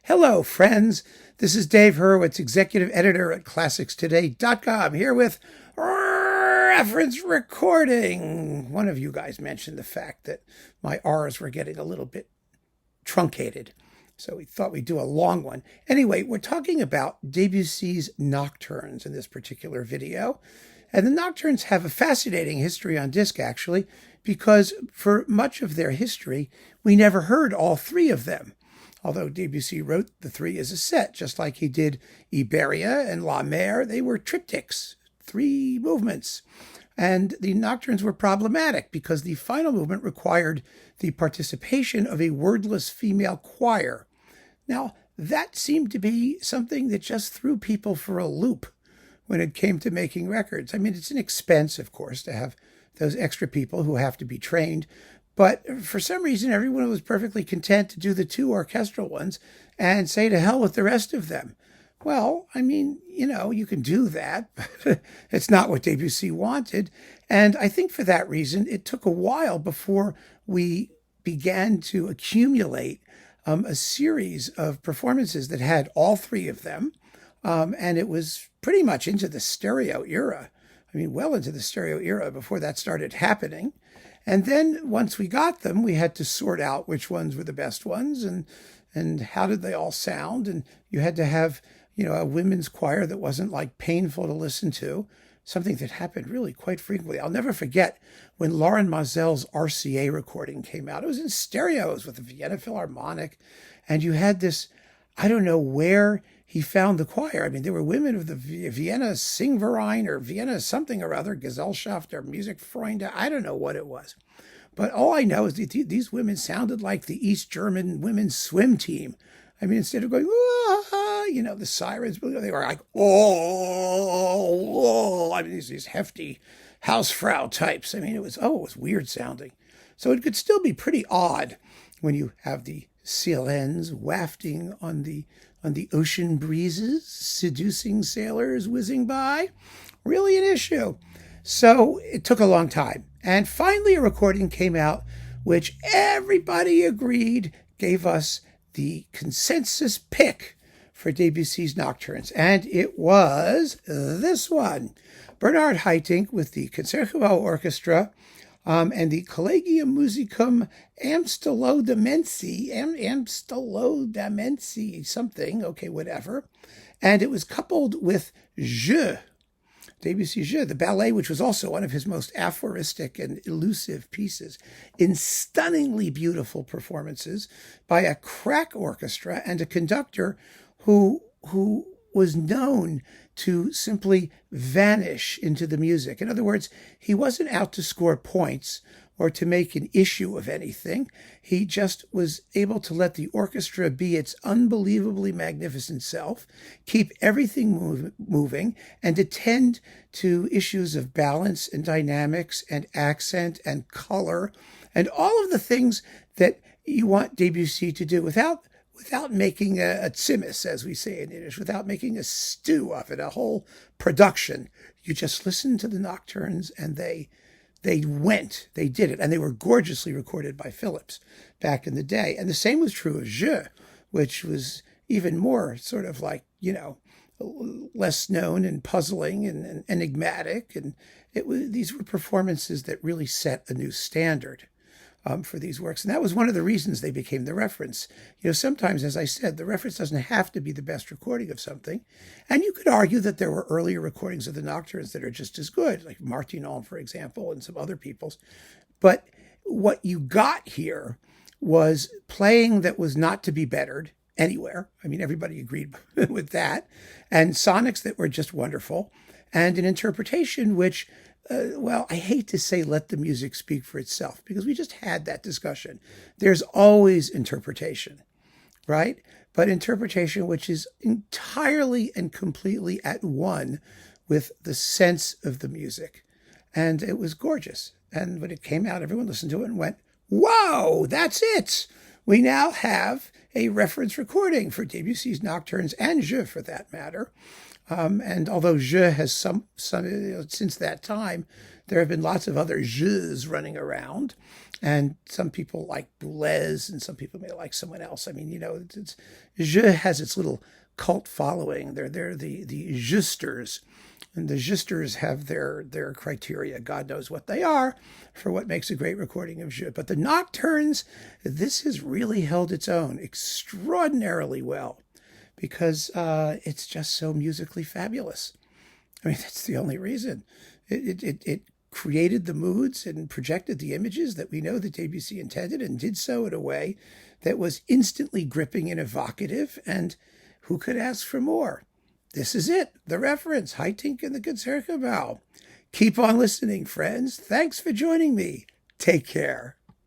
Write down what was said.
Hello, friends. This is Dave Hurwitz, executive editor at ClassicsToday.com, here with reference recording. One of you guys mentioned the fact that my R's were getting a little bit truncated, so we thought we'd do a long one. Anyway, we're talking about Debussy's Nocturnes in this particular video. And the Nocturnes have a fascinating history on disc, actually, because for much of their history, we never heard all three of them. Although Debussy wrote the three as a set, just like he did Iberia and La Mer, they were triptychs, 3 movements. And the Nocturnes were problematic because the final movement required the participation of a wordless female choir. Now, that seemed to be something that just threw people for a loop when it came to making records. I mean, it's an expense, of course, to have those extra people who have to be trained. But for some reason, everyone was perfectly content to do the 2 orchestral ones and say to hell with the rest of them. Well, I mean, you can do that, but it's not what Debussy wanted. And I think for that reason, it took a while before we began to accumulate a series of performances that had all 3 of them. And it was pretty much into the stereo era. I mean, well into the stereo era before that started happening. And then once we got them, we had to sort out which ones were the best ones and how did they all sound. And you had to have, a women's choir that wasn't like painful to listen to, something that happened really quite frequently. I'll never forget when Lauren Mazel's RCA recording came out. It was in stereos with the Vienna Philharmonic. And you had this, I don't know where he found the choir. I mean, there were women of the Vienna Singverein or Vienna something or other, Gesellschaft or Musikfreunde. I don't know what it was. But all I know is that these women sounded like the East German women's swim team. I mean, instead of going, the sirens, they were like, oh. I mean, these hefty Hausfrau types. I mean, it was weird sounding. So it could still be pretty odd when you have the sirens wafting on the ocean breezes, seducing sailors whizzing by. Really an issue. So it took a long time. And finally a recording came out which everybody agreed gave us the consensus pick for Debussy's Nocturnes. And it was this one. Bernard Haitink with the Concertgebouw Orchestra and the Collegium Musicum Amstellodamensi, something, okay, whatever. And it was coupled with Jeux, Debussy's Jeux, the ballet, which was also one of his most aphoristic and elusive pieces, in stunningly beautiful performances by a crack orchestra and a conductor who was known to simply vanish into the music. In other words, he wasn't out to score points or to make an issue of anything. He just was able to let the orchestra be its unbelievably magnificent self, keep everything moving, and attend to issues of balance and dynamics and accent and color and all of the things that you want Debussy to do without making a tzimmus, as we say in Yiddish, without making a stew of it, a whole production. You just listen to the Nocturnes and they did it. And they were gorgeously recorded by Phillips back in the day. And the same was true of Jeux, which was even more sort of like, less known and puzzling and enigmatic. And these were performances that really set a new standard for these works. And that was one of the reasons they became the reference. Sometimes, as I said, the reference doesn't have to be the best recording of something. And you could argue that there were earlier recordings of the Nocturnes that are just as good, like Martinon, for example, and some other people's. But what you got here was playing that was not to be bettered anywhere. I mean, everybody agreed with that. And sonics that were just wonderful. And an interpretation which, I hate to say let the music speak for itself, because we just had that discussion. There's always interpretation, right? But interpretation which is entirely and completely at one with the sense of the music. And it was gorgeous. And when it came out, everyone listened to it and went, wow, that's it. We now have a reference recording for Debussy's Nocturnes and Jeux, for that matter. And although je has some since that time, there have been lots of other jeux running around, and some people like Boulez, and some people may like someone else. I mean, je has its little cult following. They're the justers, and the justers have their criteria. God knows what they are for what makes a great recording of je. But the Nocturnes, this has really held its own extraordinarily well, because it's just so musically fabulous. I mean, that's the only reason. It created the moods and projected the images that we know that Debussy intended, and did so in a way that was instantly gripping and evocative, and who could ask for more? This is it, the reference, Haitink and the Concertgebouw. Keep on listening, friends. Thanks for joining me. Take care.